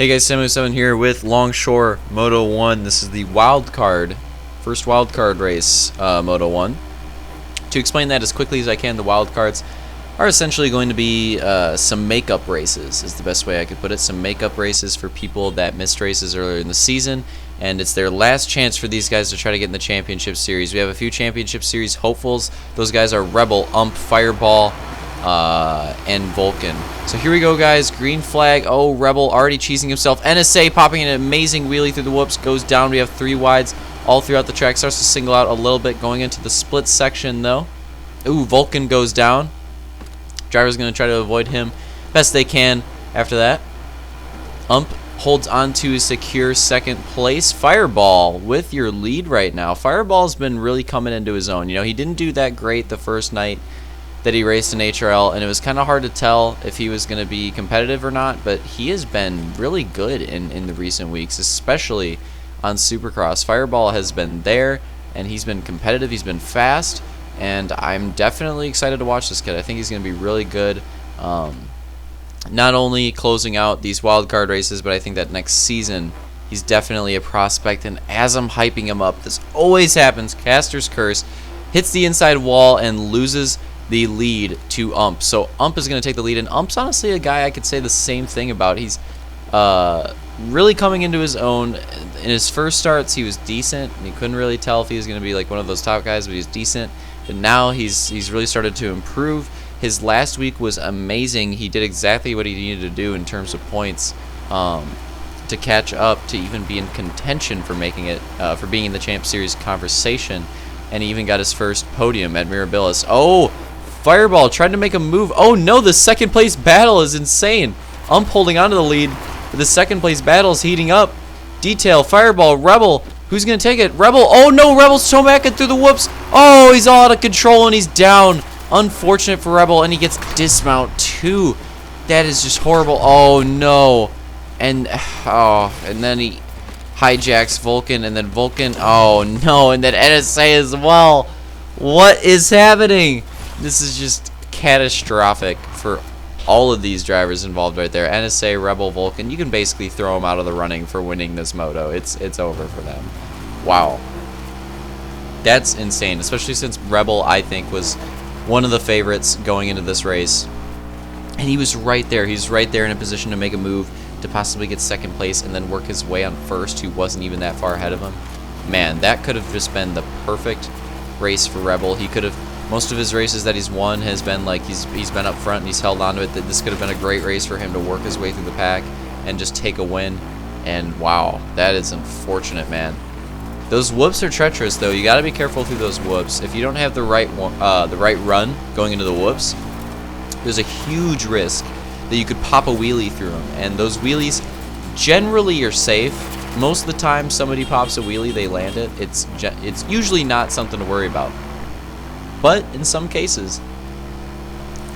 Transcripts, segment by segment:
Hey guys, Samu7 here with Longshore Moto 1. This is the wild card, first wild card race, Moto 1. To explain that as quickly as I can, the wild cards are essentially going to be some makeup races, is the best way I could put it. Some makeup races for people that missed races earlier in the season, and it's their last chance for these guys to try to get in the championship series. We have a few championship series hopefuls. Those guys are Rebel, Ump, Fireball, and Vulcan. So here we go, guys. Green flag. Oh, Rebel already cheesing himself. NSA popping an amazing wheelie through the whoops. Goes down. We have 3 wides all throughout the track. Starts to single out a little bit going into the split section, though. Ooh, Vulcan goes down. Driver's going to try to avoid him best they can after that. Ump holds on to a secure second place. Fireball with your lead right now. Fireball's been really coming into his own. You know, he didn't do that great the first night that he raced in HRL, and it was kind of hard to tell if he was going to be competitive or not, but he has been really good in the recent weeks, especially on Supercross. Fireball has been there, and he's been competitive, he's been fast, and I'm definitely excited to watch this kid. I think he's going to be really good, not only closing out these wildcard races, but I think that next season he's definitely a prospect, and as I'm hyping him up, this always happens, Caster's Curse, hits the inside wall and loses the lead to Ump. So Ump is going to take the lead, and Ump's honestly a guy I could say the same thing about. He's really coming into his own. In his first starts, he was decent, and you couldn't really tell if he was going to be like one of those top guys, but he's decent. But now he's really started to improve. His last week was amazing. He did exactly what he needed to do in terms of points to catch up, to even be in contention for making it, for being in the Champ Series conversation, and he even got his first podium at Mirabilis. Oh! Fireball tried to make a move. Oh no, the second place battle is insane. Ump holding on to the lead, but the second place battle is heating up. Detail, Fireball, Rebel. Who's going to take it? Rebel. Oh no, Rebel's smacking through the whoops. Oh, he's all out of control and he's down. Unfortunate for Rebel, and he gets dismount too. That is just horrible. Oh no. And then he hijacks Vulcan, and then Vulcan. Oh no, and then NSA as well. What is happening? This is just catastrophic for all of these drivers involved right there. NSA, Rebel, Vulcan. You can basically throw them out of the running for winning this moto. It's over for them. Wow. That's insane, especially since Rebel, I think, was one of the favorites going into this race. And he was right there. He's right there in a position to make a move to possibly get second place and then work his way on first, who wasn't even that far ahead of him. Man, that could have just been the perfect race for Rebel. He could have... Most of his races that he's won has been like he's been up front and he's held on to it. That this could have been a great race for him to work his way through the pack and just take a win. And wow, that is unfortunate, man. Those whoops are treacherous, though. You got to be careful through those whoops. If you don't have the right run going into the whoops, there's a huge risk that you could pop a wheelie through them. And those wheelies generally are safe. Most of the time, somebody pops a wheelie, they land it. It's usually not something to worry about. But in some cases,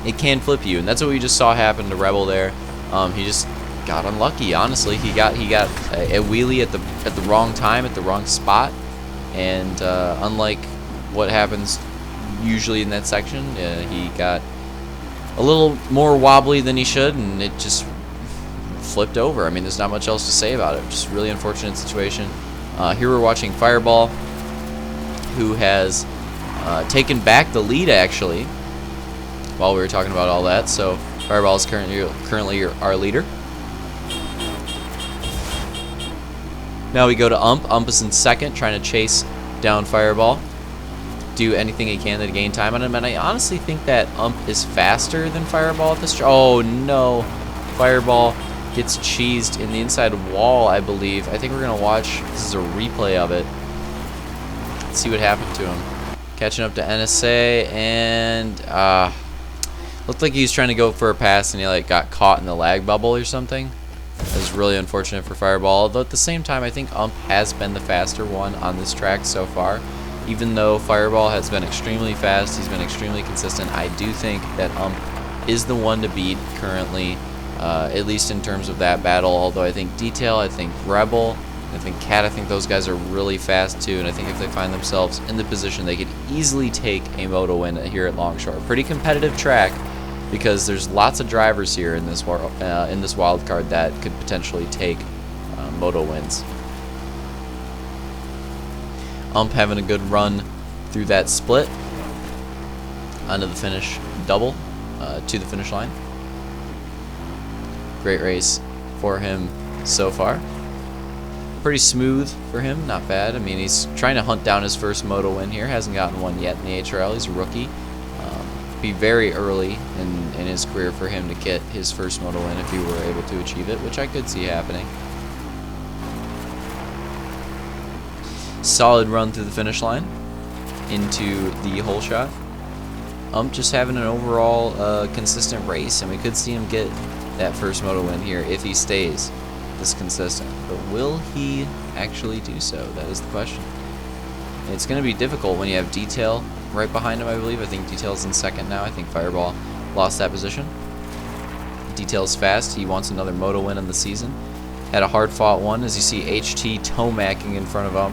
it can flip you, and that's what we just saw happen to Rebel there. He just got unlucky. Honestly, he got a wheelie at the wrong time, at the wrong spot, and unlike what happens usually in that section, he got a little more wobbly than he should, and it just flipped over. I mean, there's not much else to say about it. Just really unfortunate situation. Here we're watching Fireball, who has taken back the lead, actually, while we were talking about all that. So Fireball is currently our leader. Now we go to Ump. Ump is in second, trying to chase down Fireball, do anything he can to gain time on him, and I honestly think that Ump is faster than Fireball at this. Oh no, Fireball gets cheesed in the inside wall, I believe. I think we're gonna watch, this is a replay of it. Let's see what happened to him. Catching up to NSA, and looked like he was trying to go for a pass and he like got caught in the lag bubble or something. That was really unfortunate for Fireball, although at the same time I think Ump has been the faster one on this track so far. Even though Fireball has been extremely fast, he's been extremely consistent, I do think that Ump is the one to beat currently, at least in terms of that battle, although I think Detail, I think Rebel, I think Cat, I think those guys are really fast too, and I think if they find themselves in the position, they could easily take a moto win here at Longshore. Pretty competitive track, because there's lots of drivers here in this wild card that could potentially take moto wins. Having a good run through that split onto the finish double to the finish line. Great race for him so far. Pretty smooth for him, not bad. I mean, he's trying to hunt down his first moto win here. Hasn't gotten one yet in the HRL. He's a rookie. Be very early in his career for him to get his first moto win if he were able to achieve it, which I could see happening. Solid run through the finish line into the hole shot. Just having an overall consistent race, and we could see him get that first moto win here if he stays this consistent. But will he actually do so? That is the question. And it's going to be difficult when you have Detail right behind him, I believe. I think Detail's in second now. I think Fireball lost that position. Detail's fast. He wants another moto win in the season. Had a hard-fought one, as you see HT toe-macking in front of him.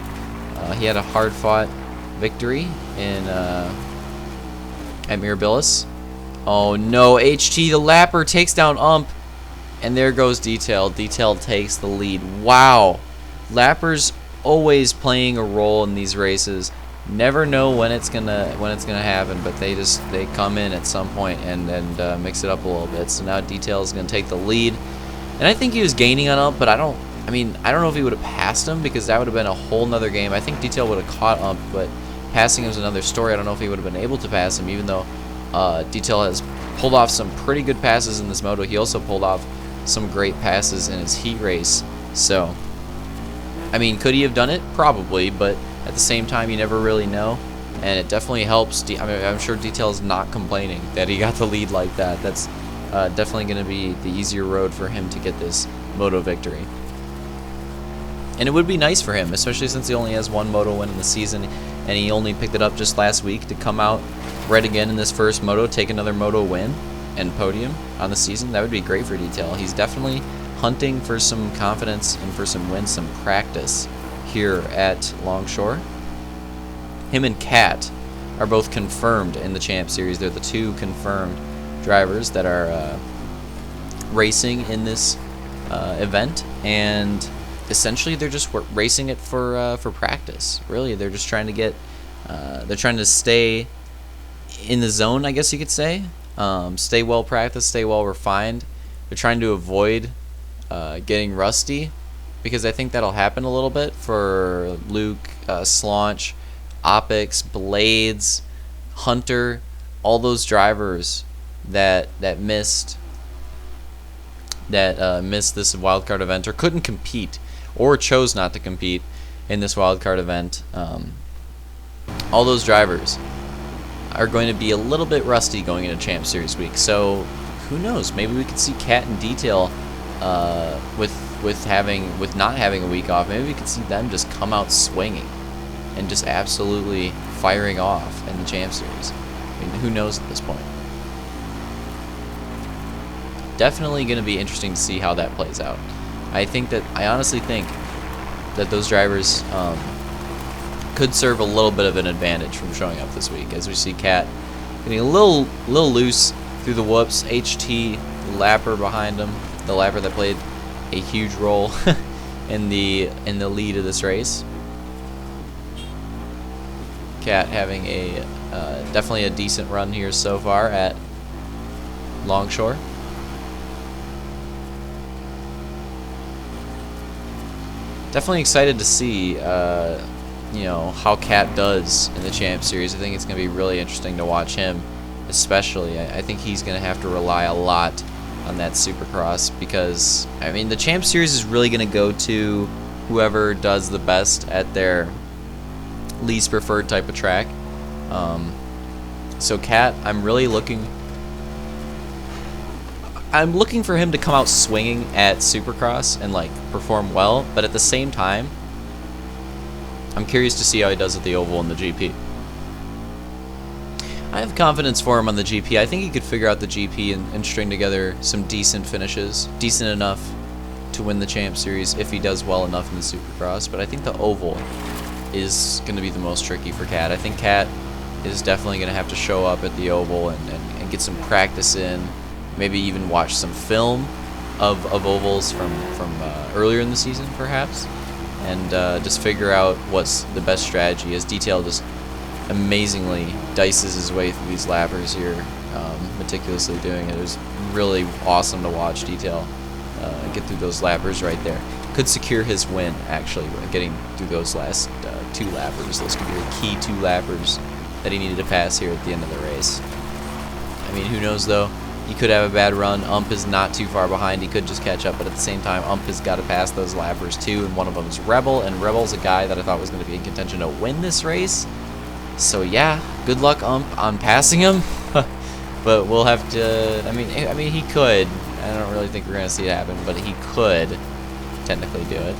He had a hard-fought victory in at Mirabilis. Oh no, HT, the lapper, takes down and there goes Detail. Detail takes the lead. Wow. Lappers always playing a role in these races. Never know when it's gonna happen, but they come in at some point and mix it up a little bit. So now Detail is gonna take the lead, and I think he was gaining on but I don't know if he would have passed him, because that would have been a whole nother game. I think Detail would have caught but passing him is another story. I don't know if he would have been able to pass him, even though Detail has pulled off some pretty good passes in this moto. He also pulled off some great passes in his heat race. So, I mean, could he have done it? Probably, but at the same time, you never really know. And it definitely helps. I'm sure Detail is not complaining that he got the lead like that. That's definitely going to be the easier road for him to get this moto victory. And it would be nice for him, especially since he only has one moto win in the season, and he only picked it up just last week, to come out red again in this first moto, take another moto win and podium on the season. That would be great for Detail. He's definitely hunting for some confidence and for some wins, some practice here at Longshore. Him and Cat are both confirmed in the Champ Series. They're the two confirmed drivers that are racing in this event, and essentially they're just racing it for practice. Really, they're just trying to get they're trying to stay in the zone, I guess you could say. Stay well practiced, stay well refined. They're trying to avoid getting rusty, because I think that'll happen a little bit for Luke, Slaunch, Opix, Blades, Hunter, all those drivers that missed this wildcard event, or couldn't compete, or chose not to compete in this wildcard event. All those drivers are going to be a little bit rusty going into Champ Series week. So who knows? Maybe we could see Cat and Detail with not having a week off. Maybe we could see them just come out swinging and just absolutely firing off in the Champ Series. I mean, who knows at this point? Definitely going to be interesting to see how that plays out. I honestly think that those drivers could serve a little bit of an advantage from showing up this week, as we see Cat getting a little loose through the whoops. HT, the lapper behind him, the lapper that played a huge role in the lead of this race. Cat having a definitely a decent run here so far at Longshore. Definitely excited to see how Cat does in the Champ Series. I think it's going to be really interesting to watch him, especially. I think he's going to have to rely a lot on that Supercross, because I mean, the Champ Series is really going to go to whoever does the best at their least preferred type of track. So Cat, I'm looking for him to come out swinging at Supercross and like perform well, but at the same time, I'm curious to see how he does at the Oval and the GP. I have confidence for him on the GP. I think he could figure out the GP and string together some decent finishes, decent enough to win the Champ Series if he does well enough in the Supercross. But I think the Oval is going to be the most tricky for Cat. I think Cat is definitely going to have to show up at the Oval and and get some practice in. Maybe even watch some film of ovals from earlier in the season, perhaps, and just figure out what's the best strategy. As Detail just amazingly dices his way through these lappers here, meticulously doing it. It was really awesome to watch Detail get through those lappers right there. Could secure his win, actually, getting through those last 2 lappers. Those could be the key 2 lappers that he needed to pass here at the end of the race. I mean, who knows, though? He could have a bad run. Ump is not too far behind. He could just catch up, but at the same time, Ump has got to pass those lappers, too, and one of them is Rebel, and Rebel's a guy that I thought was going to be in contention to win this race. So, yeah, good luck, Ump, on passing him. But we'll have to... I mean, he could. I don't really think we're going to see it happen, but he could technically do it.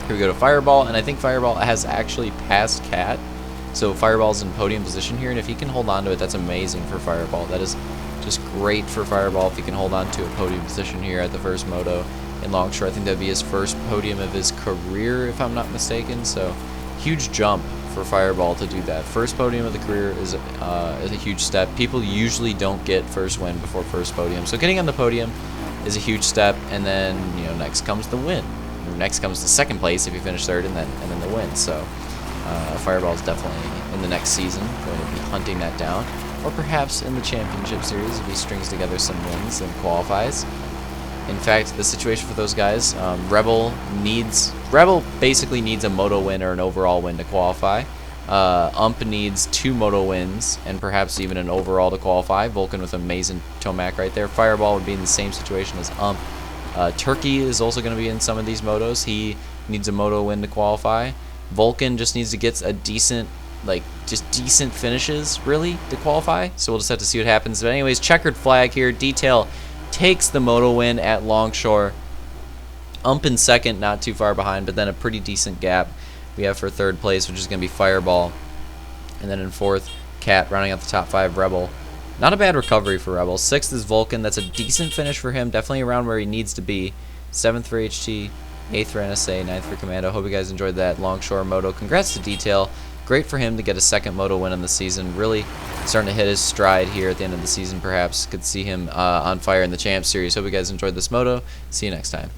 Here we go to Fireball, and I think Fireball has actually passed Cat. So Fireball's in podium position here, and if he can hold on to it, that's amazing for Fireball. That is just great for Fireball if he can hold on to a podium position here at the first Moto in Longshore. I think that would be his first podium of his career, if I'm not mistaken. So huge jump for Fireball to do that. First podium of the career is a huge step. People usually don't get first win before first podium, so getting on the podium is a huge step. And then next comes the win. Next comes the second place if you finish third, and then the win. So Fireball is definitely in the next season going to be hunting that down, or perhaps in the championship series if he strings together some wins and qualifies. In fact, the situation for those guys, Rebel basically needs a Moto win or an overall win to qualify. Ump needs 2 Moto wins and perhaps even an overall to qualify. Vulcan with amazing Tomac right there. Fireball would be in the same situation as Ump. Turkey is also going to be in some of these motos. He needs a Moto win to qualify. Vulcan just needs to get a decent, decent finishes, really, to qualify. So we'll just have to see what happens. But anyways, checkered flag here. Detail takes the Moto win at Longshore. Ump in second, not too far behind, but then a pretty decent gap we have for third place, which is going to be Fireball. And then in fourth, Cat, rounding out the top 5, Rebel. Not a bad recovery for Rebel. 6th is Vulcan. That's a decent finish for him. Definitely around where he needs to be. 7th for HT, 8th for NSA, 9th for Commando. Hope you guys enjoyed that Longshore Moto. Congrats to Detail. Great for him to get a second Moto win in the season. Really starting to hit his stride here at the end of the season, perhaps. Could see him on fire in the Champ Series. Hope you guys enjoyed this Moto. See you next time.